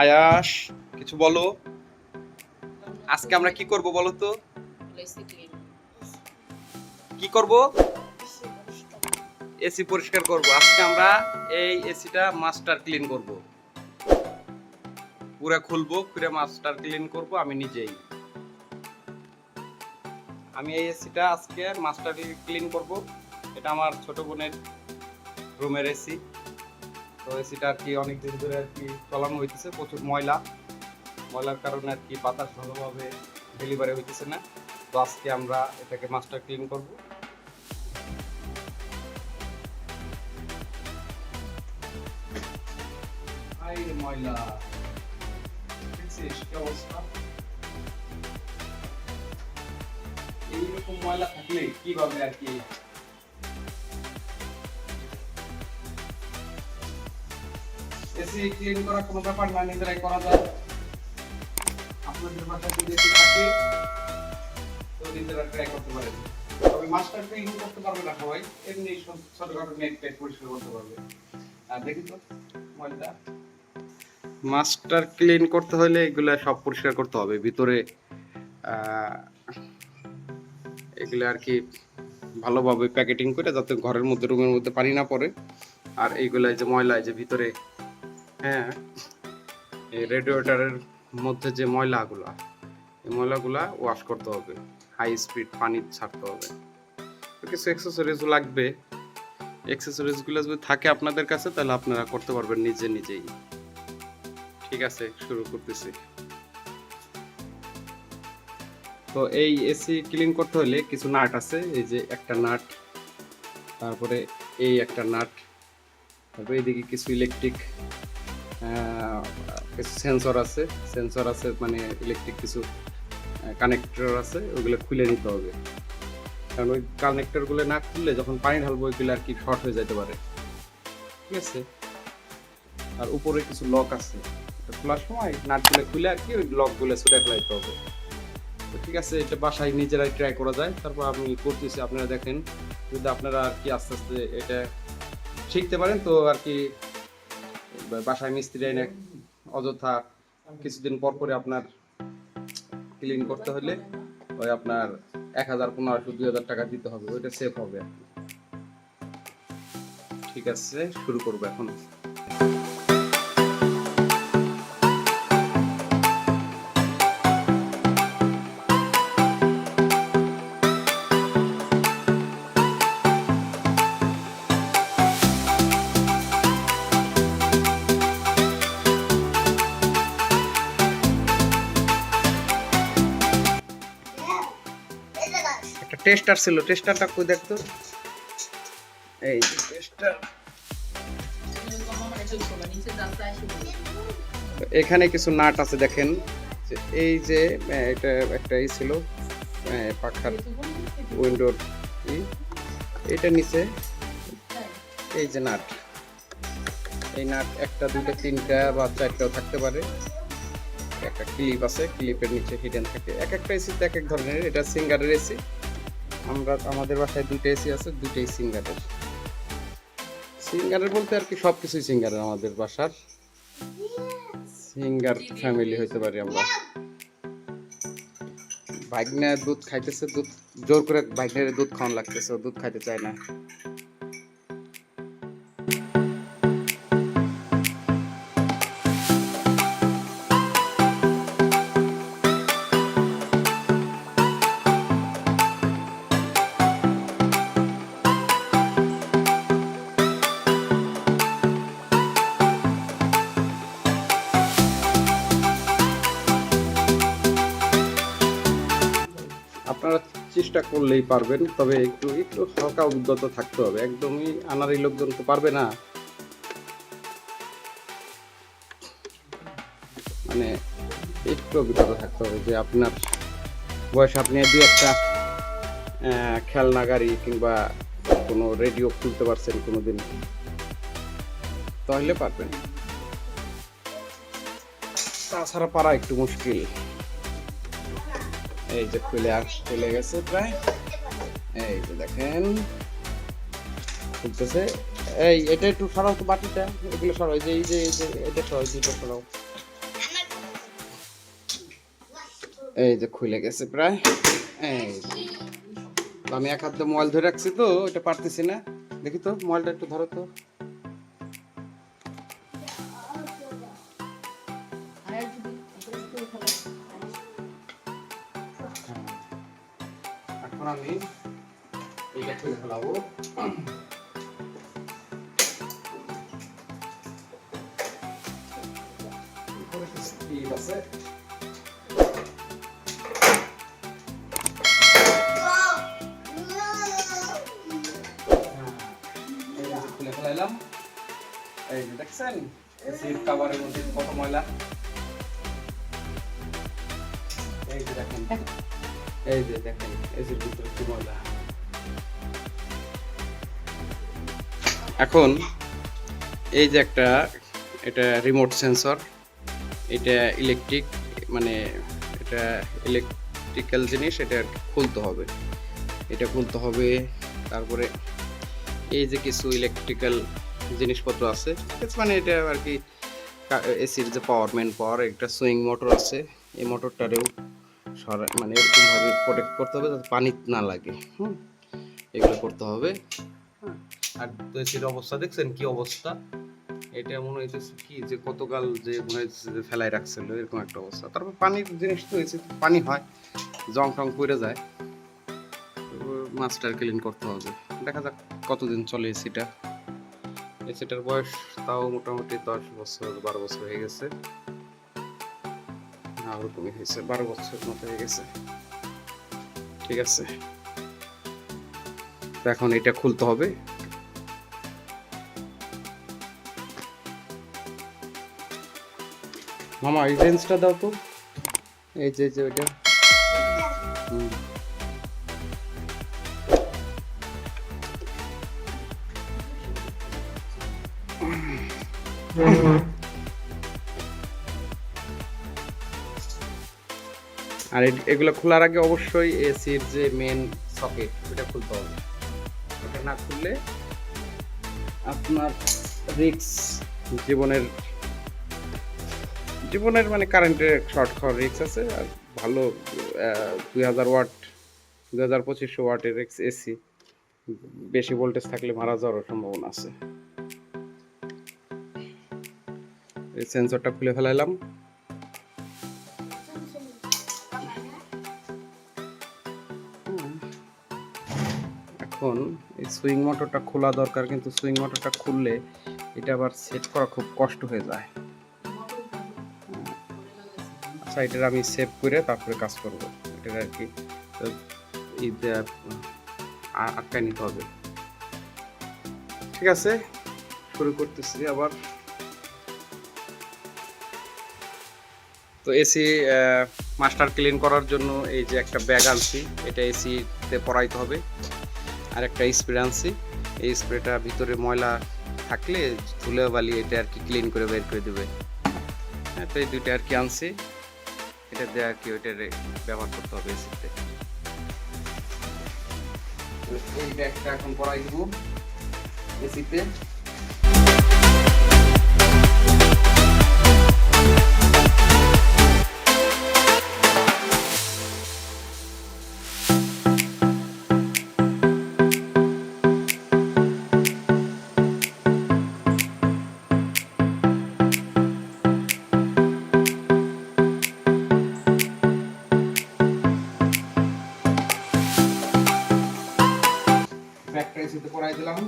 আয়াস, কিছু বলো। আজকে আমরা কি করব বলো তো? কি করব? এসি পরিষ্কার করব। আজকে আমরা এই এসিটা মাস্টার ক্লিন করব। পুরো খুলবো, পুরো মাস্টার ক্লিন করব আমি নিজেই। আমি এই এসিটা আজকে মাস্টার ক্লিন করব। এটা আমার ছোট বোনের রুমের এসি। তো এসিটা আর কি অনেকদিন ধরে আর কি চালানো হইতেছে, প্রচুর ময়লার কারণে আর কি বাতাস ভালোভাবে ডেলিভারি হইতেছে না। তো আজকে আমরা এটাকে মাস্টার ক্লিন করব। ময়লা দেখছিস কি অবস্থা? এইরকম ময়লা থাকলে কিভাবে আর কি এসি ক্লিন করা কোনো ব্যাপার না, নিজেরাই করা যায়। আপনাদের বাসায় যদি এসি থাকে তো নিজেরা ট্রাই করতে পারেন। তবে মাস্টার ক্লিন করতে পারবে না সবাই, এমনি ছোটখাটো নেট পেট পরিষ্কার করতে পারবে। আর দেখি তো ময়লা মাস্টার ক্লিন করতে হলে এগুলা সব পরিষ্কার করতে হবে ভিতরে। এগুলো আর কি ভালোভাবে প্যাকেটিং করে যাতে ঘরের মধ্যে রুমের মধ্যে পানি না পড়ে। আর এইগুলা যে ময়লা যে ভিতরে, হ্যাঁ, এই রেডিয়েটরের মধ্যে যে ময়লাগুলা, এই ময়লাগুলা ওয়াশ করতে হবে, হাই স্পিড পানি ছাড়তে হবে। কিছু অ্যাক্সেসরিজ লাগবে। অ্যাক্সেসরিজগুলো যদি থাকে আপনাদের কাছে তাহলে আপনারা করতে পারবেন নিজেই। ঠিক আছে, শুরু করতেছি। তো এই এসি ক্লিন করতে হলে কিছু নাট আছে, এই যে একটা নাট, তারপরে এই একটা নাট, তারপরে এইদিকে কিছু ইলেকট্রিক কিছু সেন্সর আছে মানে ইলেকট্রিক কিছু কানেক্টর আছে, ওইগুলো খুলে নিতে হবে। কারণ ওই কানেক্টরগুলো না খুললে যখন পানি ঢালবো ওইগুলো আর কি শর্ট হয়ে যেতে পারে। ঠিক আছে। আর উপরে কিছু লক আছে, খোলার সময় নাটগুলো খুলে আর কি ওই লকগুলো ছুটে ফেলাইতে হবে। তো ঠিক আছে, এটা বাসায় নিজেরাই ট্রাই করা যায়। তারপর আমি করতেছি, আপনারা দেখেন। যদি আপনারা আর কি আস্তে আস্তে এটা শিখতে পারেন তো আর কি বাসায় মিস্ত্রি এনে অযথা কিছুদিন পর পরে আপনার ক্লিন করতে হলে ওই আপনার 1000, 1500, 2000 টাকা দিতে হবে, ওইটা সেফ হবে। ঠিক আছে, শুরু করবো এখন। একটা টেস্টার ছিল, টেস্টারটা কই দেখতো। এই যে টেস্টার, এখানে কিছু নাট আছে দেখেন। এই যে এটা একটা ই ছিল পাখার উইন্ডোর, এটা নিচে এই যে নাট, এই নাট একটা, দুটো, তিনটা বা চারটাও থাকতে পারে। একটা ক্লিপ আছে, ক্লিপের নিচে হিডেন থাকে। এক একটা এসিতে এক এক ধরনের। এটা সিঙ্গারের এসি। আমাদের বাসায় দুইটা এসি আছে, দুইটাই সিঙ্গারের বলতে আর কি সবকিছুই সিঙ্গারের। আমাদের বাসার সিঙ্গার ফ্যামিলি হইতে পারি আমরা। ভাগ্নে দুধ খাইতেছে, দুধ জোর করে ভাগ্নের দুধ খাওয়ান লাগতেছে, দুধ খাইতে চায় না। আপনারা চেষ্টা করলেই পারবেন, তবে একটু একটু হালকা অভিজ্ঞতা থাকতে হবে। একদমই আনারি লোকজন তো পারবে না, মানে একটু অভিজ্ঞতা থাকতে হবে। যে আপনার বয়স, আপনি দু একটা খেলনা গাড়ি কিংবা কোনো রেডিও খুলতে পারছেন কোনোদিন, তাহলে পারবেন। তাছাড়া পারা একটু মুশকিল। এই যে খুলে গেছে প্রায়, এই যে দেখেন খুলতেছে। এই এটা একটু সরাও তো বাটিটা, এগুলো সরাও, এই যে এটা সরাও, দুটো সরাও। এই যে খুলে গেছে প্রায়। এই যে। তো আমি এক হাতে মোবাইল ধরে রাখছি তো এটা পারতেছি না। দেখি তো মোবাইলটা একটু ধরো তো। এখন আমি এইটা খুলে ফেলাবো। ঠিক আছে, খুলে ফেলাইলাম। এই যে দেখছেন এসির কভারের মধ্যে কত ময়লা। এই যে দেখেন, এই যে দেখেন এসির ভিতরে কি ময়লা। এখন এই যে একটা, এটা রিমোট সেন্সর, এটা ইলেকট্রিক, মানে এটা ইলেকট্রিক্যাল জিনিস, এটা খুলতে হবে, এটা খুলতে হবে। তারপরে এই যে কিছু ইলেকট্রিক্যাল জিনিসপত্র আছে, ঠিক আছে, মানে এটা আর কি এসির যে পাওয়ার, মেন পাওয়ার, একটা সুইং মোটর আছে, এই মোটরটারেও মানে এরকমভাবে প্রোটেক্ট করতে হবে যাতে পানি না লাগে। এগুলো করতে হবে। আর তো এসির অবস্থা দেখছেন কি অবস্থা, এটা মনে হইতেছে কি যে গতকাল যে মনে হচ্ছে যে ফেলাই রাখছিল এরকম একটা অবস্থা। তারপর পানির জিনিস তো হয়েছে, পানি হয়, জং টং পড়ে যায়, মাস্টার ক্লিন করতে হবে। দেখা যাক কতদিন চলে এসিটা। এসিটার বয়স তাও মোটামুটি 10 বছর 12 বছর হয়ে গেছে, ওরকমই হয়েছে, 12 বছর মতো হয়ে গেছে। ঠিক আছে, তো এখন এটা খুলতে হবে। মামা এই রেঞ্জটা দাও তো, এই যে ওইটা। আর এগুলো খোলার আগে অবশ্যই এসির যে মেন সকেট ওটা খুলতে হবে। ওটা না খুললে আপনার রিস্ক, জীবনের মানে কারেন্টের শর্ট খাওয়ার রিস্ক আছে। আর ভালো 2000 ওয়াট 2500 ওয়াটের এসি বেশি ভোল্টেজ থাকলে মারা যাওয়ার সম্ভাবনা আছে। এই সেন্সরটা খুলে ফেলাইলাম। এখন এই সুইং মোটরটা খোলা দরকার, কিন্তু সুইং মোটরটা খুললে এটা আবার সেট করা খুব কষ্ট হয়ে যায়। আচ্ছা, এটার আমি সেভ করে তারপরে কাজ করব। এটার আর কি আটকায় নিতে হবে। ঠিক আছে, শুরু করতেছি আবার। তো এসি মাস্টার ক্লিন করার জন্য এই যে একটা ব্যাগ আনছি, এটা এসিতে পরাইতে হবে। আর একটা স্প্রে আনছি, এই স্প্রেটা ভিতরে ময়লা থাকলে ধুলে বালি এটা আর কি ক্লিন করে বের করে দেবে। হ্যাঁ, তো এই দুইটা আর কি আনছি, এটা দিয়ে আর কি ওইটার ব্যবহার করতে হবে এসিতে। এই ব্যাগটা এখন পরাই দিব এসিতে। ব্যাগটা এসিতে পরাই দিলাম।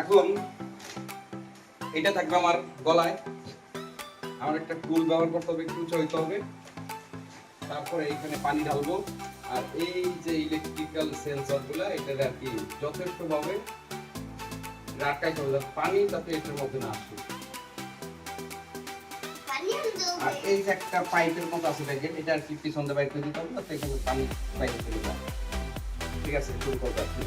এখন এটা থাকবে আমার গলায়, আমার একটা টুল ব্যবহার করতে হবে, একটু উঁচু হইতে হবে। তারপরে এইখানে পানি ঢালবো। আর এই যে ইলেকট্রিক্যাল সেন্সর গুলা, এটা আর কি যথেষ্ট ভাবে আটকাইতে হবে, পানি যাতে এটার মধ্যে না আসে। আর এই যে একটা পাইপের মতো আছে দেখেন, এটা আর কি পিছন দিয়ে বাইর করে দিতে হবে, তাতে এখানে পানি বাইরে চলে যায়। ঠিক আছে, শুরু করতে আপনি।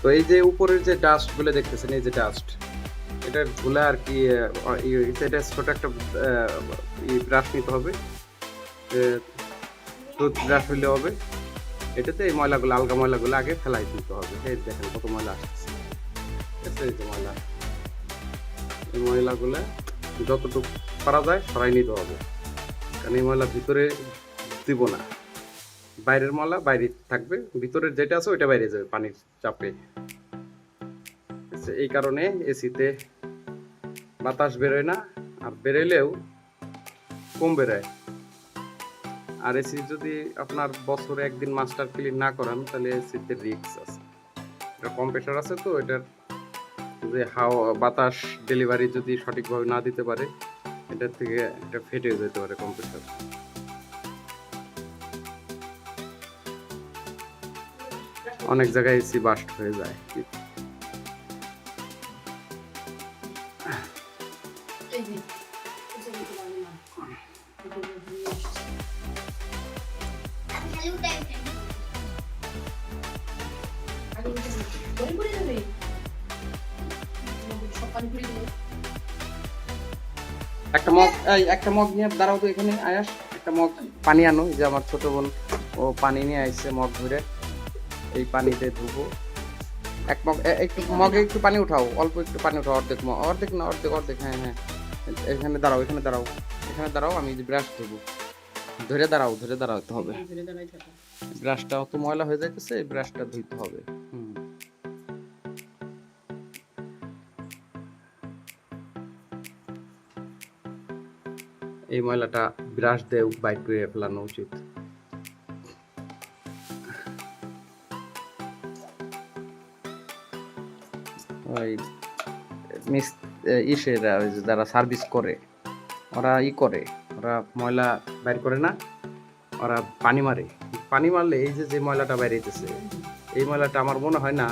তো এই যে উপরের যে ডাস্ট গুলো দেখতেছেন, এই যে ডাস্ট, এটার ধুলা আর কি, এটা ছোট একটা ব্রাশ নিতে হবে, টুথ ব্রাশ হলে হবে। এটাতে এই ময়লাগুলো, আলগা ময়লাগুলো আগে ফেলাই দিতে হবে। এই দেখেন কত ময়লা আসছে, ঠিক আছে, এই যে ময়লা, এই ময়লাগুলো যতটুকু পারা যায় সরাই নিতে হবে, কারণ এই ময়লা ভিতরে দিব না, বাইরের ময়লা বাইরে থাকবে, ভিতরের যেটা আছে ওইটা বাইরে যাবে পানির চাপে। এই কারণে এসিতে বাতাস বেরোয় না, আর বেরোলেও কম বেরোয়। আর এসি যদি আপনার বছরে একদিন মাস্টার ক্লিন না করান তাহলে এসিতে রিস্ক আছে, এটা কম্প্রেসার আছে তো, এটার যে হাওয়া বাতাস ডেলিভারি যদি সঠিকভাবে না দিতে পারে এটার থেকে এটা ফেটে যেতে পারে কম্প্রেসার। অনেক জায়গায় এসি বাস্ট হয়ে যায়। একটা মগ নিয়ে দাঁড়াও তো এখানে, আয়াস একটা মগ পানি আনো, যে আমার ছোট বোন ও পানি নিয়ে আসছে মগ ধরে, এই পানিতে ধুবো। এক মগ একটু মগে একটু পানি উঠাও, অল্প একটু পানি উঠাও, অর্ধেক না অর্ধেক, হ্যাঁ হ্যাঁ এখানে দাঁড়াও, আমি ব্রাশ ধুবো, ধরে দাঁড়াতে হবে, ব্রাশটা অত ময়লা হয়ে যাইতেছে, এই ব্রাশটা ধুইতে হবে। এই ময়লাটা ব্রাশ দিয়ে বাইট করে ফেলানো উচিত। ওই যারা সার্ভিস করে ওরা ওরা ময়লা বাইর করে না, ওরা পানি মারলে এই যে ময়লাটা বাইরে যেতেছে, এই ময়লাটা আমার মনে হয় না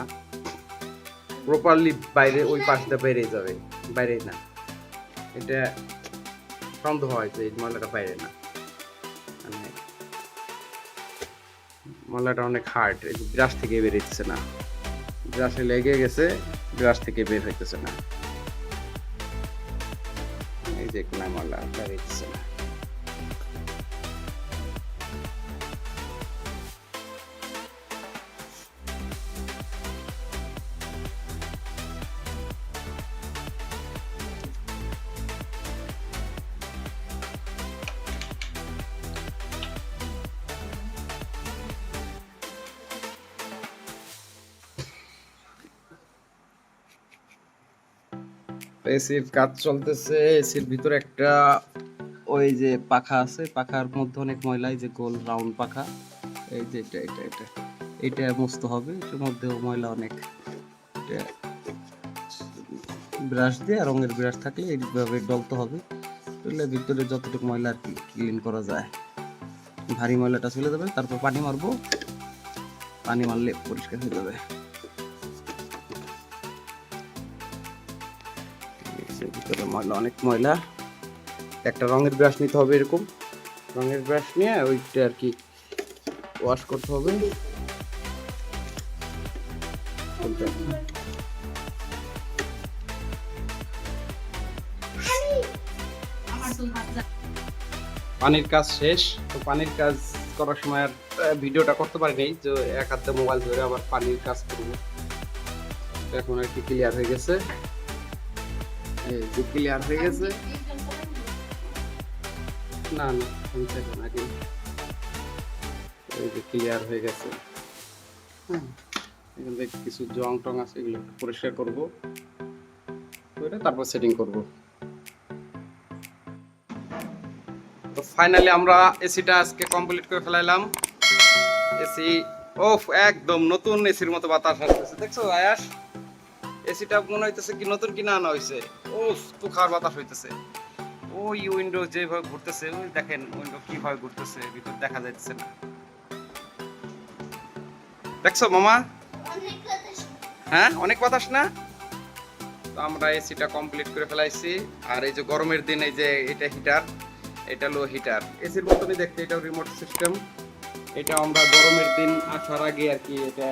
প্রপারলি বাইরে ওই পাশটা বেরিয়ে যাবে, বাইরে না, এটা সন্দেহ হয় যে এই ময়লাটা বাইরে না, মানে ময়লাটা অনেক হার্ড, ব্রাশ থেকে বেরিয়েছে না, ব্রাশে লেগে গেছে, ব্রাশ থেকে বের হইতেছে না, এই যে কোনো ময়লা বেরিয়েছে না। এসির কাজ চলতেছে, এসির ভিতরে একটা ওই যে পাখা আছে, পাখার মধ্যে অনেক ময়লা, এই যে গোল রাউন্ড পাখা, এই যে এটা মুছতে হবে, এটার মধ্যেও ময়লা অনেক, এটা ব্রাশ দিয়ে, রঙের ব্রাশ থাকলে এইভাবে ডলতে হবে, তাহলে ভিতরে যতটুকু ময়লা আর কি ক্লিন করা যায়, ভারী ময়লাটা চলে যাবে। তারপর পানি মারবো, পানি মারলে পরিষ্কার হয়ে যাবে। ভিতরে ময়লা, অনেক ময়লা, একটা রঙের ব্রাশ নিতে হবে, এরকম রঙের ব্রাশ নিয়ে ওইটা আর কি ওয়াশ করতে হবে। পানির কাজ শেষ, তো পানির কাজ করার সময় আর ভিডিওটা করতে পারিনি, যে এক হাতে মোবাইল ধরে আবার পানির কাজ করবো। এখন আর কি ক্লিয়ার হয়ে গেছে, না আগে এই যে ক্লিয়ার হয়ে গেছে। এখান থেকে কিছু জং টং আছে, এগুলো পরিষ্কার করবো, তারপর সেটিং করব। তো ফাইনালি আমরা এসিটা আজকে কমপ্লিট করে ফেলাইলাম। এসি একদম নতুন এসির মতো বাতাস আসতেছে, দেখছো আয়াস? এসিটা মনে হইতেছে কি নতুন কিনা আনা হয়েছে, তুখার বাতাস হইতেছে। ওই উইন্ডো যেভাবে ঘুরতেছে, ওই দেখেন উইন্ডো কিভাবে ঘুরতেছে, ভিতর দেখা যাচ্ছে না, দেখছো মামা? হ্যাঁ, অনেক বাতাস না? তো আমরা এসিটা কমপ্লিট করে ফেলাইছি। আর এই যে গরমের দিন, এই যে এটা হিটার, এটা লো হিটার, এসির মতনই দেখতে, এটাও রিমোট সিস্টেম। এটা আমরা গরমের দিন আসার আগে আর কি এটা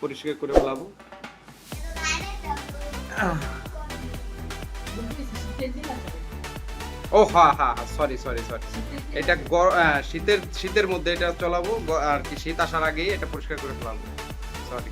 পরিষ্কার করে ফেলাবো। হ্যাঁ, সরি, এটা শীতের মধ্যে এটা চলাবো আর কি, শীত আসার আগেই এটা পরিষ্কার করে ফেলাবো, সরি।